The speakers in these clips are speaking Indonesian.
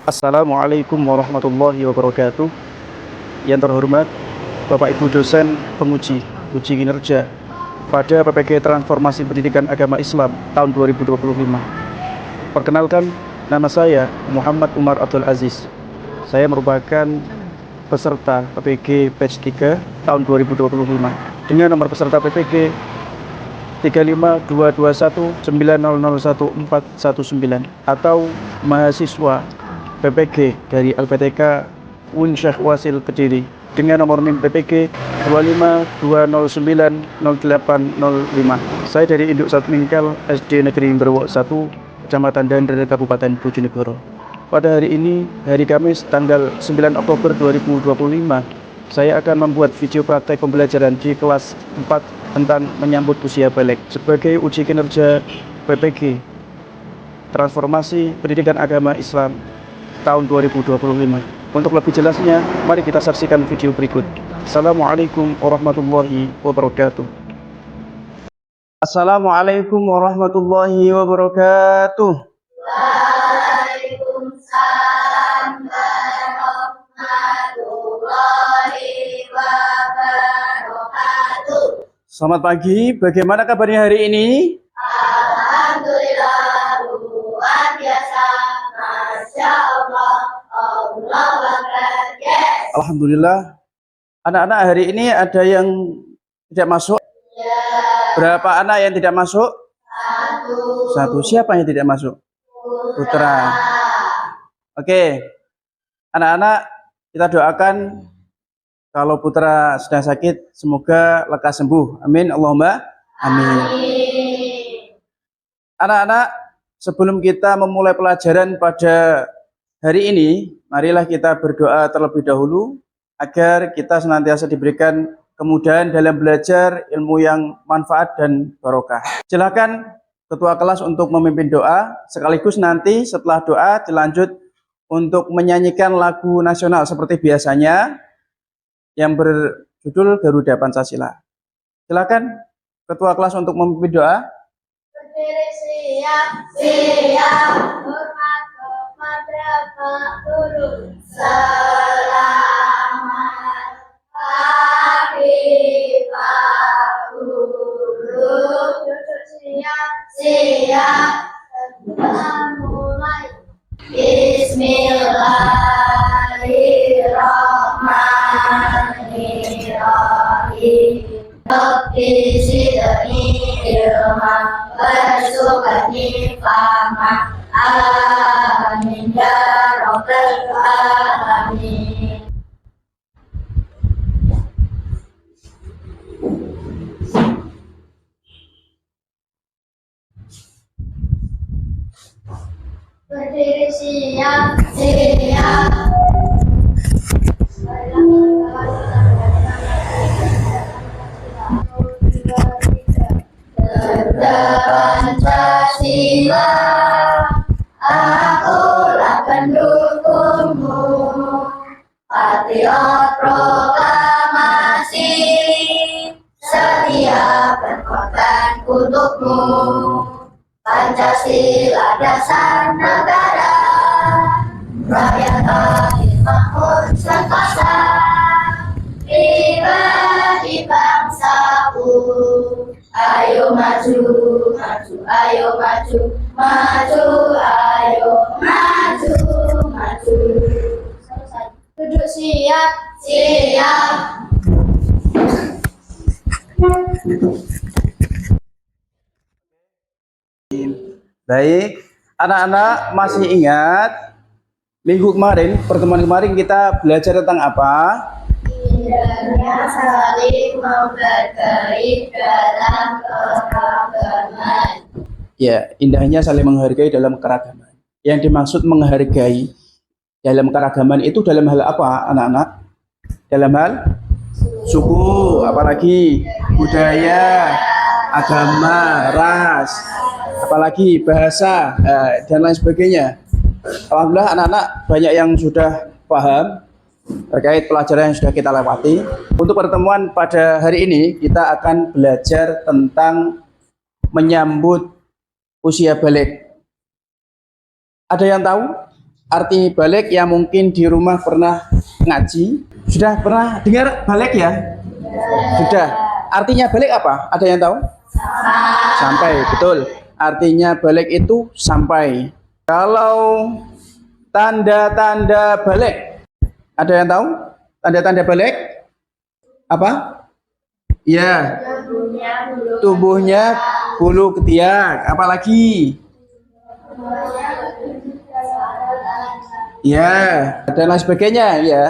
Assalamualaikum warahmatullahi wabarakatuh. Yang terhormat Bapak Ibu dosen penguji uji kinerja pada PPG Transformasi Pendidikan Agama Islam tahun 2025. Perkenalkan, nama saya Muhammad Umar Abdul Aziz. Saya merupakan peserta PPG batch 3 tahun 2025 dengan nomor peserta PPG 35221900149 atau mahasiswa PPG dari LPTK UN Syekh Wasil Kediri dengan nomor NIM PPG 252090805. Saya dari Induk Satmingkel SD Negeri Berwok 1, Kecamatan Dandre, Kabupaten Bojonegoro. Pada hari ini, hari Kamis tanggal 9 Oktober 2025, saya akan membuat video praktek pembelajaran di kelas 4 tentang menyambut usia balik sebagai uji kinerja PPG Transformasi Pendidikan Agama Islam tahun 2025. Untuk lebih jelasnya, mari kita saksikan video berikut. Assalamualaikum warahmatullahi wabarakatuh. Assalamualaikum warahmatullahi wabarakatuh. Waalaikumsalam warahmatullahi wabarakatuh. Selamat pagi, bagaimana kabarnya hari ini? Alhamdulillah, luar biasa. Masya Allah, Allah Akbar. Yes. Alhamdulillah. Anak-anak hari ini ada yang tidak masuk? Ya. Berapa anak yang tidak masuk? Satu. Siapa yang tidak masuk? Putra. Oke. Anak-anak, kita doakan kalau putra sedang sakit, semoga lekas sembuh. Amin. Allahumma amin. Anak-anak, sebelum kita memulai pelajaran pada hari ini, marilah kita berdoa terlebih dahulu agar kita senantiasa diberikan kemudahan dalam belajar ilmu yang manfaat dan barokah. Silakan ketua kelas untuk memimpin doa, sekaligus nanti setelah doa dilanjut untuk menyanyikan lagu nasional seperti biasanya yang berjudul Garuda Pancasila. Silakan ketua kelas untuk memimpin doa. Berdiri siap, hormat kepada Pak Guru. Selamat pagi Pak Guru. Duduk siap, kita mulai. Bismillahirrahmanirrahim. Rabbi zidni ilma warzuqni fahma. Amin ya rabbal alamin. Berdiri siap. Pancasila, akulah pendukungmu, patriot proklamasi, setia berkorban untukmu. Pancasila dasar negara, rakyat adil makmur sentosa, pribadi bangsaku. Ayo maju, ayo maju, ayo maju. Duduk siap. Baik, anak-anak masih ingat minggu kemarin, pertemuan kemarin kita belajar tentang apa? Indahnya saling menghargai dalam keragaman. Ya, indahnya saling menghargai dalam keragaman. Yang dimaksud menghargai dalam keragaman itu dalam hal apa, anak-anak? Dalam hal suku, apalagi budaya, agama, ras, apalagi bahasa, dan lain sebagainya. Alhamdulillah anak-anak banyak yang sudah paham terkait pelajaran yang sudah kita lewati. Untuk pertemuan pada hari ini kita akan belajar tentang menyambut usia balik. Ada yang tahu arti balik yang mungkin di rumah pernah ngaji. Sudah pernah dengar balik ya? Sudah. Artinya balik apa? Ada yang tahu? Sampai, betul. Artinya balik itu sampai. Kalau tanda-tanda balik, ada yang tahu? Tanda-tanda balik apa? Ya, tubuhnya bulu ketiak. Apalagi? Ya, dan lain sebagainya ya.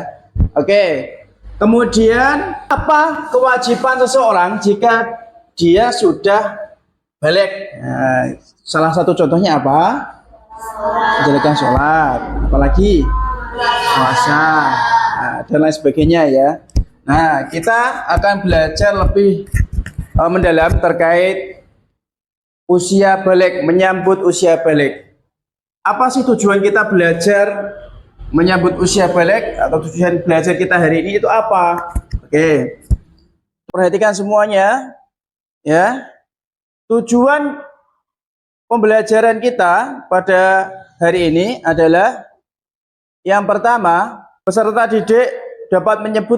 Oke. Kemudian apa kewajiban seseorang jika dia sudah balik? Nah, salah satu contohnya apa? Menjalankan sholat, apalagi puasa, dan lain sebagainya ya. Nah, kita akan belajar lebih mendalam terkait usia balik, menyambut usia balik. Apa sih tujuan kita belajar menyambut usia balik, atau tujuan belajar kita hari ini itu apa? Oke, perhatikan semuanya ya. Tujuan pembelajaran kita pada hari ini adalah yang pertama, peserta didik dapat menyebut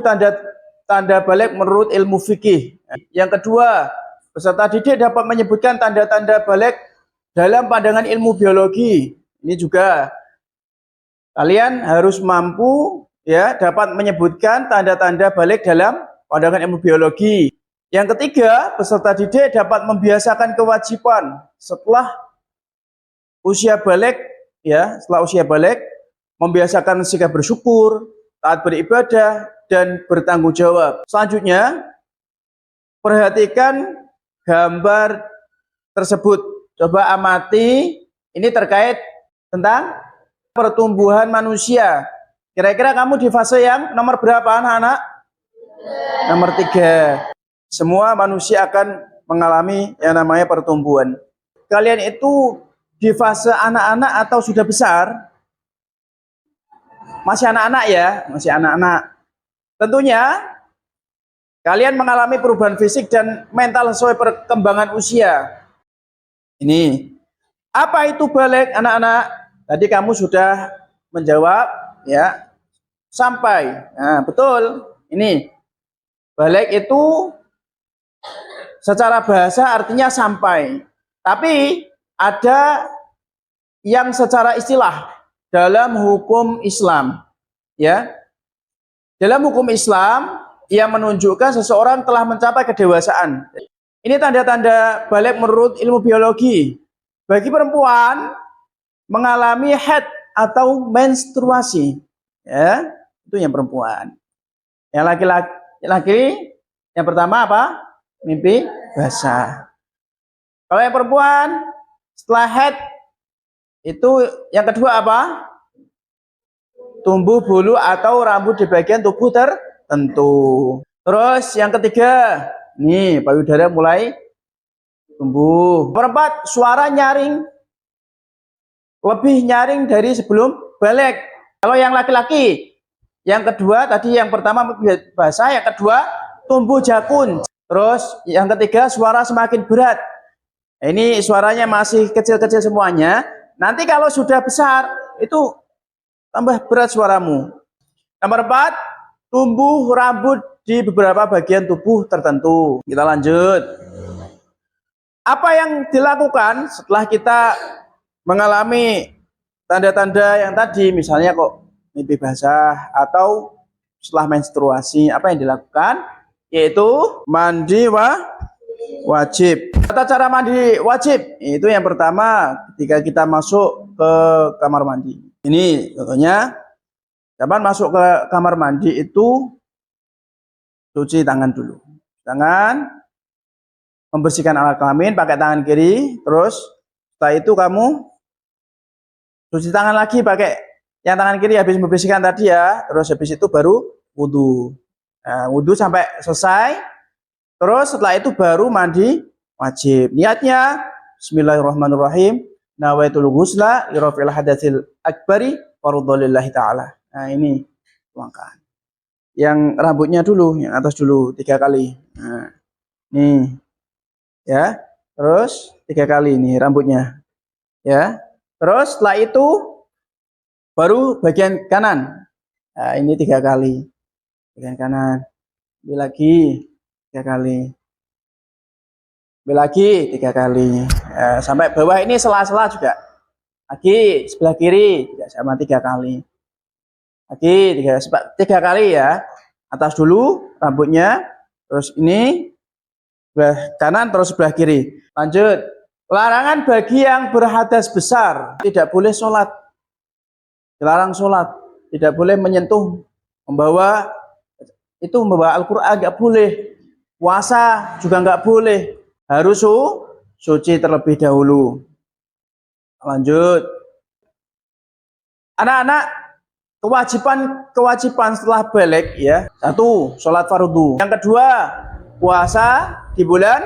tanda balik menurut ilmu fikih. Yang kedua, peserta didik dapat menyebutkan tanda-tanda balik dalam pandangan ilmu biologi. Ini juga kalian harus mampu ya dapat menyebutkan tanda-tanda balik dalam pandangan ilmu biologi. Yang ketiga, peserta didik dapat membiasakan kewajiban setelah usia balik ya, setelah usia balik membiasakan sikap bersyukur, taat beribadah dan bertanggung jawab. Selanjutnya, perhatikan gambar tersebut. Coba amati, ini terkait tentang pertumbuhan manusia. Kira-kira kamu di fase yang nomor berapa anak-anak? Nomor 3. Semua manusia akan mengalami yang namanya pertumbuhan. Kalian itu di fase anak-anak atau sudah besar? Masih anak-anak ya? Masih anak-anak. Tentunya kalian mengalami perubahan fisik dan mental sesuai perkembangan usia. Ini. Apa itu balik anak-anak? Tadi kamu sudah menjawab ya, sampai. Nah, betul. Ini balik itu secara bahasa artinya sampai. Tapi ada yang secara istilah dalam hukum Islam. Ya. Dalam hukum Islam yang menunjukkan seseorang telah mencapai kedewasaan. Ini tanda-tanda balik menurut ilmu biologi. Bagi perempuan mengalami haid atau menstruasi, ya, itu yang perempuan. Yang laki-laki, yang pertama apa? Mimpi basah. Kalau yang perempuan setelah haid itu yang kedua apa? Tumbuh bulu atau rambut di bagian tubuh tertentu. Terus yang ketiga, nih payudara mulai tumbuh. Keempat, suara nyaring. Lebih nyaring dari sebelum balik. Kalau yang laki-laki, yang kedua tadi yang pertama basah, yang kedua tumbuh jakun. Terus yang ketiga suara semakin berat. Ini suaranya masih kecil-kecil semuanya. Nanti kalau sudah besar itu tambah berat suaramu. Nomor 4, tumbuh rambut di beberapa bagian tubuh tertentu. Kita lanjut. Apa yang dilakukan setelah kita mengalami tanda-tanda yang tadi, misalnya kok mimpi basah atau setelah menstruasi, apa yang dilakukan? Yaitu mandi wajib. Tata cara mandi wajib itu yang pertama ketika kita masuk ke kamar mandi. Ini contohnya, kapan masuk ke kamar mandi itu cuci tangan dulu. Tangan, membersihkan alat kelamin pakai tangan kiri, terus setelah itu kamu cuci tangan lagi pakai yang tangan kiri habis membersihkan tadi ya. Terus habis itu baru wudhu. Nah, wudhu sampai selesai. Terus setelah itu baru mandi wajib. Niatnya Bismillahirrahmanirrahim. Nawaitul ghusla lirafil hadatsil akbari fardholillahi ta'ala. Nah, ini tuangkan. Yang rambutnya dulu, yang atas dulu 3 kali. Nah, nih. Ya. Terus 3 kali nih rambutnya. Ya. Terus setelah itu Baru bagian kanan. Nah, ini 3 kali. Bagian kanan. Ambil lagi 3 kali. Ambil lagi 3 kali. Sampai bawah ini sela-sela juga. Lagi sebelah kiri juga sama 3 kali. Lagi 3 kali ya. Atas dulu rambutnya. Terus ini sebelah kanan terus sebelah kiri. Lanjut. Larangan bagi yang berhadas besar, tidak boleh sholat. Dilarang sholat, tidak boleh menyentuh, membawa Al-Quran nggak boleh. Puasa juga nggak boleh. Harus suci terlebih dahulu. Lanjut. Anak-anak, kewajiban setelah balik ya. 1, sholat fardu. Yang kedua, puasa di bulan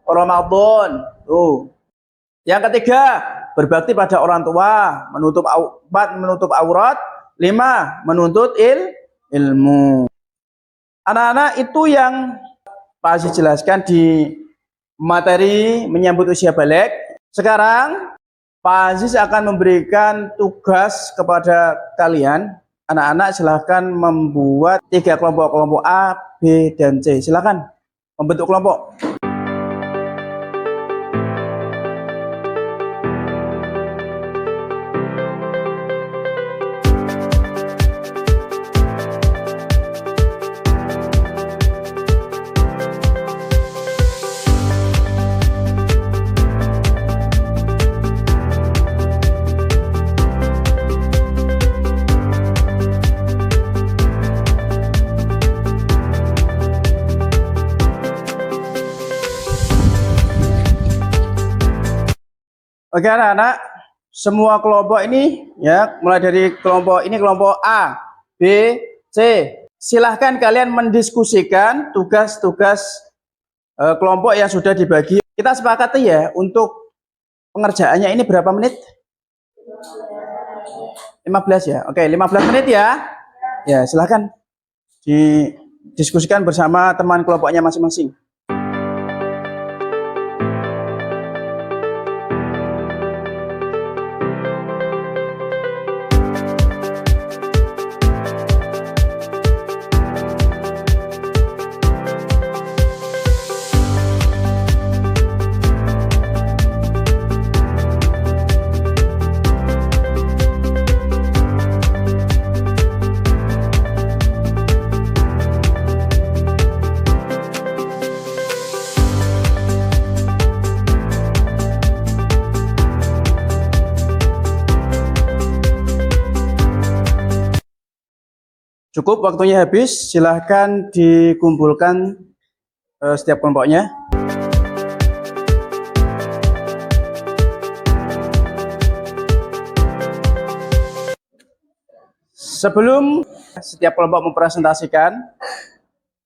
Ramadan. Tuh. Yang ketiga, berbakti pada orang tua, menutup aurat, 5, menuntut ilmu. Anak-anak, itu yang Pak Aziz jelaskan di materi menyambut usia balik. Sekarang Pak Aziz akan memberikan tugas kepada kalian. Anak-anak silahkan membuat 3 kelompok A, B, dan C. Silahkan membentuk kelompok. Oke anak-anak, semua kelompok ini ya, mulai dari kelompok ini kelompok A, B, C. Silahkan kalian mendiskusikan tugas-tugas kelompok yang sudah dibagi. Kita sepakati ya, untuk pengerjaannya ini berapa menit? 15 ya. Oke, 15 menit ya. Ya, silahkan didiskusikan bersama teman kelompoknya masing-masing. Cukup, waktunya habis. Silahkan dikumpulkan setiap kelompoknya. Sebelum setiap kelompok mempresentasikan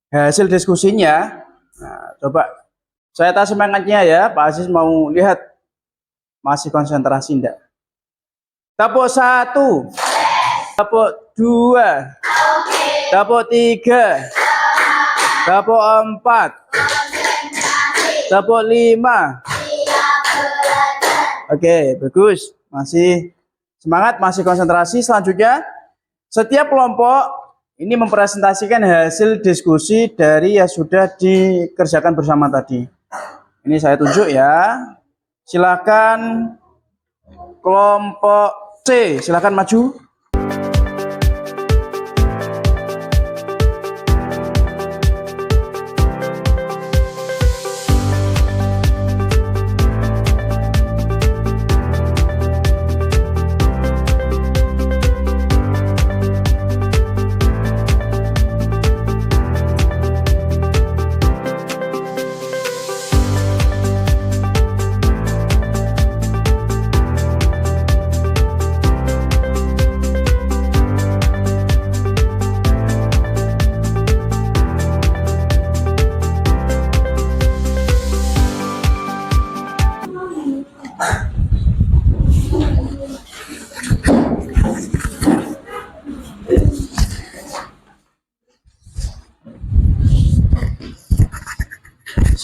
hasil diskusinya, nah, coba saya tahu semangatnya ya, Pak Aziz mau lihat masih konsentrasi enggak? Tepuk 1, tepuk 2, tepuk 3, tepuk 4, tepuk 5. Oke, bagus. Masih semangat, masih konsentrasi. Selanjutnya, setiap kelompok ini mempresentasikan hasil diskusi dari yang sudah dikerjakan bersama tadi. Ini saya tunjuk ya. Silakan kelompok C, silakan maju.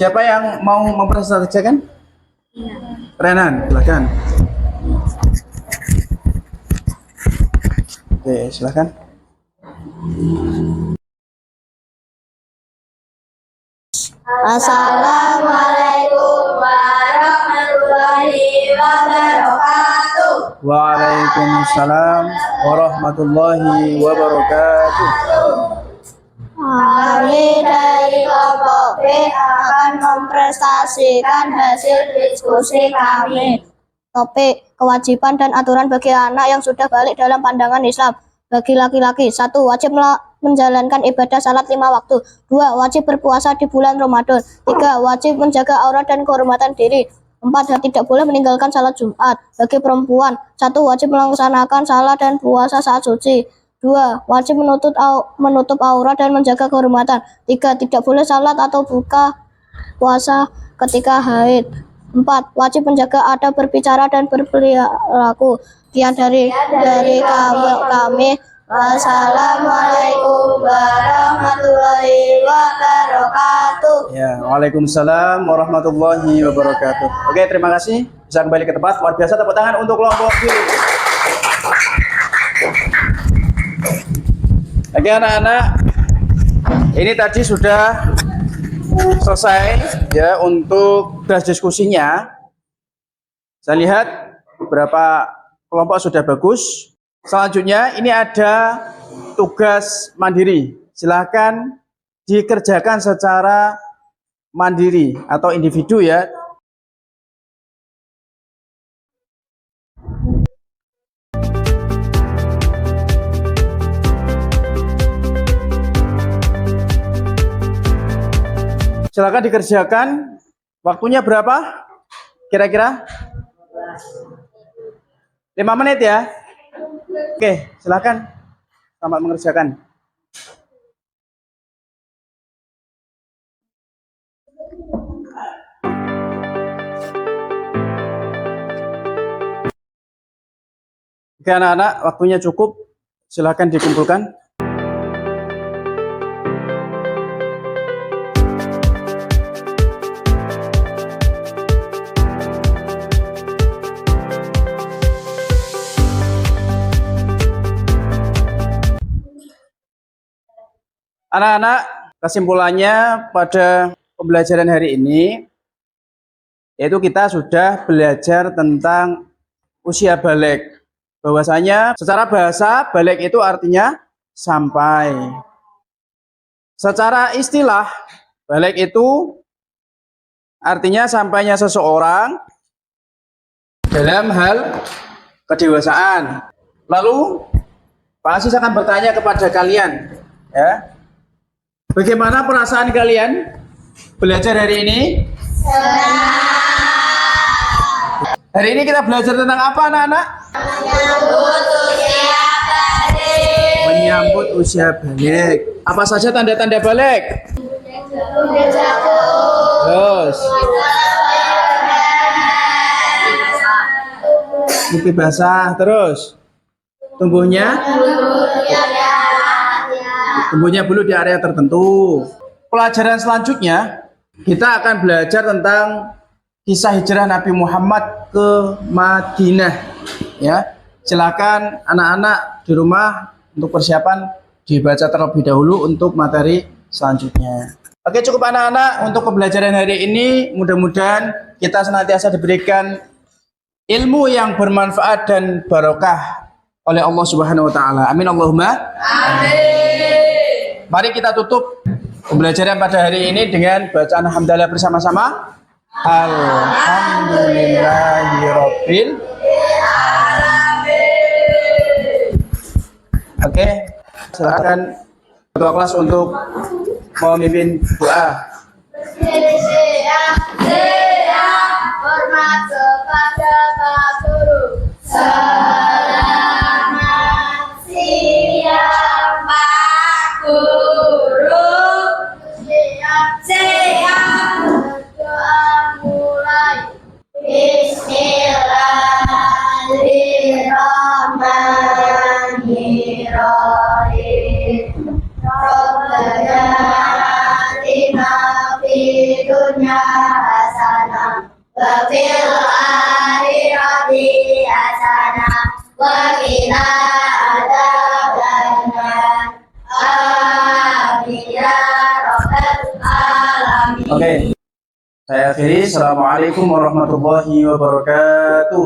Siapa yang mau mempresentasikan? Renan, silakan. Oke, silakan. Assalamualaikum warahmatullahi wabarakatuh. Waalaikumsalam warahmatullahi wabarakatuh. Kami dari kelompok B akan mempresentasikan hasil diskusi kami. Topik kewajiban dan aturan bagi anak yang sudah balik dalam pandangan Islam. Bagi laki-laki, 1. Wajib menjalankan ibadah salat 5 waktu. 2. Wajib berpuasa di bulan Ramadan. 3. Wajib menjaga aurat dan kehormatan diri. 4. Tidak boleh meninggalkan salat Jumat. Bagi perempuan, 1. Wajib melaksanakan salat dan puasa saat suci. 2. Wajib menutup aurat dan menjaga kehormatan. 3. Tidak boleh salat atau buka puasa ketika haid. 4. Wajib menjaga adab berbicara dan berperilaku. Sekian dari kami. Wassalamualaikum warahmatullahi wabarakatuh. Ya, waalaikumsalam warahmatullahi wabarakatuh. Oke, terima kasih. Bisa kembali ke tempat. Luar biasa, tepuk tangan untuk kelompok B. Oke anak-anak, ini tadi sudah selesai ya untuk kelas diskusinya. Saya lihat beberapa kelompok sudah bagus. Selanjutnya ini ada tugas mandiri. Silahkan dikerjakan secara mandiri atau individu ya. Silakan dikerjakan. Waktunya berapa? Kira-kira 5 menit ya. Oke, silakan. Selamat mengerjakan. Oke anak-anak, waktunya cukup. Silakan dikumpulkan. Anak-anak, kesimpulannya pada pembelajaran hari ini, yaitu kita sudah belajar tentang usia balik. Bahwasanya secara bahasa, balik itu artinya sampai. Secara istilah, balik itu artinya sampainya seseorang dalam hal kedewasaan. Lalu, Pak Aziz akan bertanya kepada kalian, ya. Bagaimana perasaan kalian belajar hari ini? Hari ini kita belajar tentang apa anak-anak? Menyambut usia balik. Apa saja tanda-tanda balik? Terus bukti basah. Terus tumbuhnya bulu di area tertentu. Pelajaran selanjutnya kita akan belajar tentang kisah hijrah Nabi Muhammad ke Madinah. Ya, silakan anak-anak di rumah untuk persiapan dibaca terlebih dahulu untuk materi selanjutnya. Oke, cukup anak-anak untuk pembelajaran hari ini. Mudah-mudahan kita senantiasa diberikan ilmu yang bermanfaat dan barokah oleh Allah Subhanahu wa taala. Amin Allahumma amin. Mari kita tutup pembelajaran pada hari ini dengan bacaan hamdalah bersama-sama. Alhamdulillahirabbil alamin. Oke, silakan ketua kelas untuk memimpin doa. Hormat kepada Pak Guru. Selamat siang Pak Guru. Siang doa mulai. Bismillahirrahmanirrahim. Rabbana atina fid dunya hasanah wa fil akhirati hasanah wa qina adzabannar. Oke. Saya akhiri. Assalamualaikum warahmatullahi wabarakatuh.